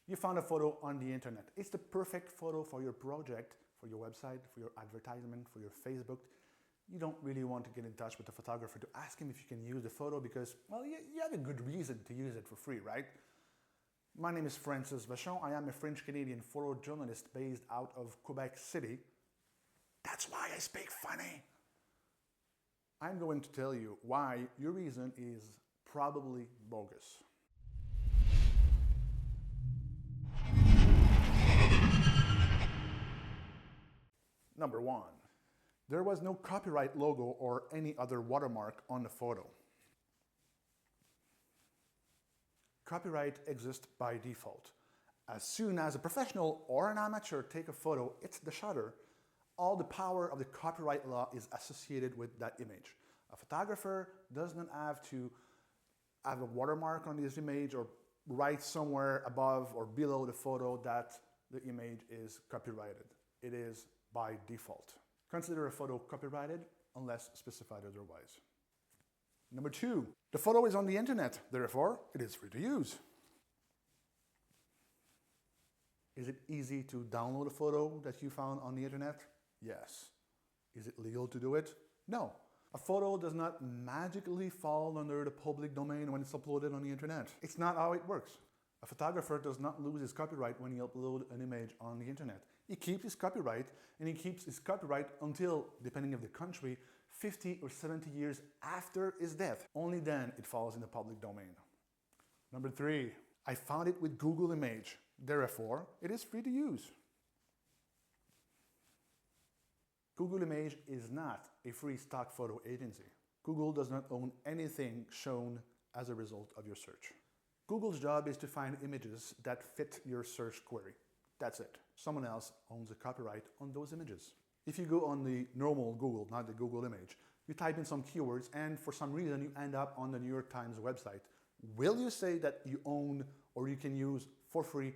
You found a photo on the internet. It's the perfect photo for your project, for your website, for your advertisement, for your Facebook. You don't really want to get in touch with the photographer to ask him if you can use the photo because, well, you have a good reason to use it for free, right? My name is Francis Vachon. I am a French-Canadian photojournalist based out of Quebec City. That's why I speak funny. I'm going to tell you why your reason is probably bogus. Number one, there was no copyright logo or any other watermark on the photo. Copyright exists by default. As soon as a professional or an amateur take a photo, hits the shutter, all the power of the copyright law is associated with that image. A photographer does not have to have a watermark on this image or write somewhere above or below the photo that the image is copyrighted. It is by default. Consider a photo copyrighted unless specified otherwise. Number two, the photo is on the internet, therefore it is free to use. Is it easy to download a photo that you found on the internet? Yes. Is it legal to do it? No. A photo does not magically fall under the public domain when it's uploaded on the internet. It's not how it works. A photographer does not lose his copyright when he uploads an image on the internet. He keeps his copyright, and he keeps his copyright until, depending on the country, 50 or 70 years after his death. Only then it falls in the public domain. Number three, I found it with Google Image. Therefore, it is free to use. Google Image is not a free stock photo agency. Google does not own anything shown as a result of your search. Google's job is to find images that fit your search query. That's it. Someone else owns the copyright on those images. If you go on the normal Google, not the Google Image, you type in some keywords and for some reason you end up on the New York Times website. Will you say that you own or you can use for free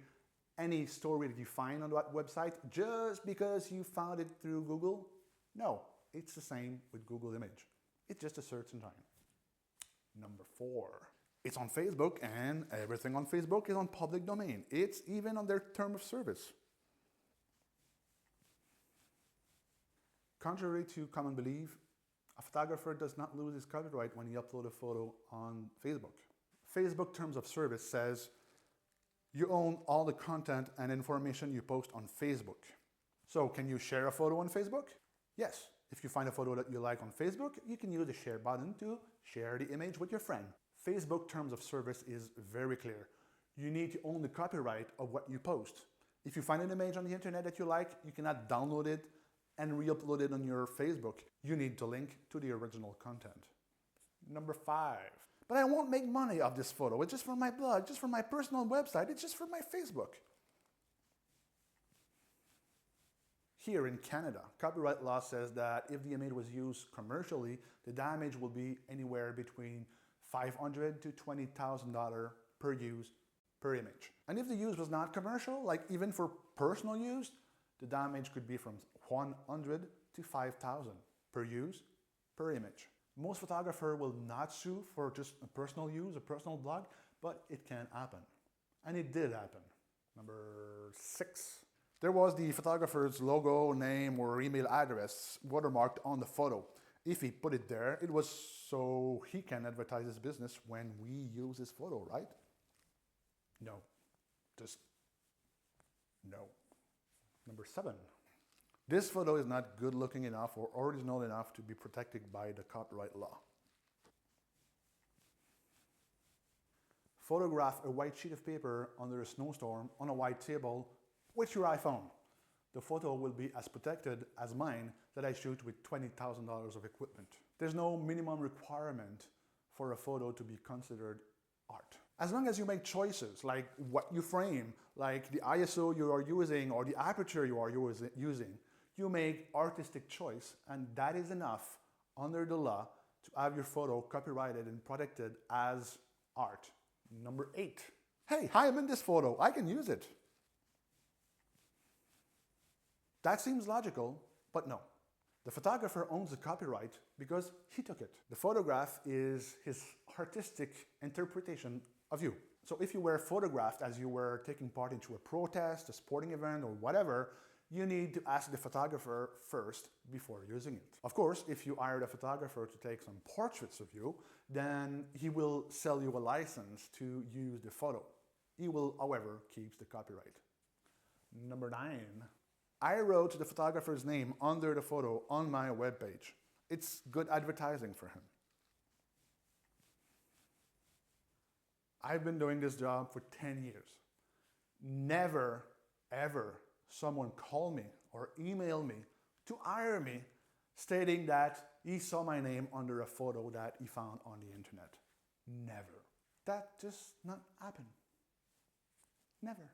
any story that you find on that website just because you found it through Google? No, it's the same with Google Image. It's just a search engine. Number four, it's on Facebook and everything on Facebook is on public domain. It's even on their term of service. Contrary to common belief, a photographer does not lose his copyright when he uploads a photo on Facebook. Facebook terms of service says you own all the content and information you post on Facebook. So can you share a photo on Facebook? Yes. If you find a photo that you like on Facebook, you can use the share button to share the image with your friend. Facebook terms of service is very clear. You need to own the copyright of what you post. If you find an image on the internet that you like, you cannot download it and re-upload it on your Facebook. You need to link to the original content. Number five, but I won't make money off this photo. It's just for my blog, just for my personal website, it's just for my Facebook. Here in Canada, copyright law says that if the image was used commercially, the damage will be anywhere between $500 to $20,000 per use per image. And if the use was not commercial, like even for personal use, the damage could be from $100 to $5,000 per use per image. Most photographers will not sue for just a personal use, a personal blog, but it can happen. And it did happen. Number six. There was the photographer's logo, name, or email address watermarked on the photo. If he put it there, it was so he can advertise his business when we use his photo, right? No. Just no. Number seven. This photo is not good looking enough or original enough to be protected by the copyright law. Photograph a white sheet of paper under a snowstorm on a white table with your iPhone. The photo will be as protected as mine that I shoot with $20,000 of equipment. There's no minimum requirement for a photo to be considered art. As long as you make choices like what you frame, like the ISO you are using or the aperture you are using, you make artistic choice, and that is enough under the law to have your photo copyrighted and protected as art. Number eight. Hey, I'm in this photo, I can use it. That seems logical, but no. The photographer owns the copyright because he took it. The photograph is his artistic interpretation of you. So if you were photographed as you were taking part into a protest, a sporting event, or whatever, you need to ask the photographer first before using it. Of course, if you hired a photographer to take some portraits of you, then he will sell you a license to use the photo. He will, however, keep the copyright. Number 9. I wrote the photographer's name under the photo on my webpage. It's good advertising for him. I've been doing this job for 10 years. Never, ever someone called me or emailed me to hire me stating that he saw my name under a photo that he found on the internet. Never. That just not happen. Never.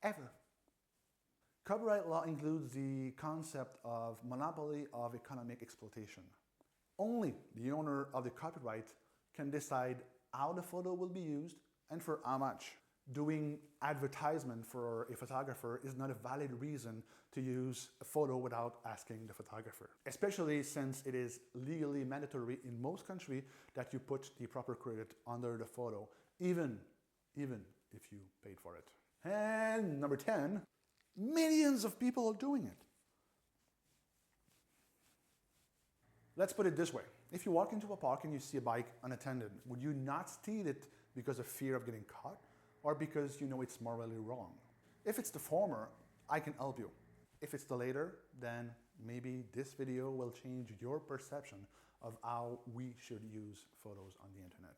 Ever. Copyright law includes the concept of monopoly of economic exploitation. Only the owner of the copyright can decide how the photo will be used and for how much. Doing advertisement for a photographer is not a valid reason to use a photo without asking the photographer, especially since it is legally mandatory in most countries that you put the proper credit under the photo, even if you paid for it. And number 10, millions of people are doing it. Let's put it this way. If you walk into a park and you see a bike unattended, would you not steal it because of fear of getting caught or because you know it's morally wrong? If it's the former, I can help you. If it's the latter, then maybe this video will change your perception of how we should use photos on the internet.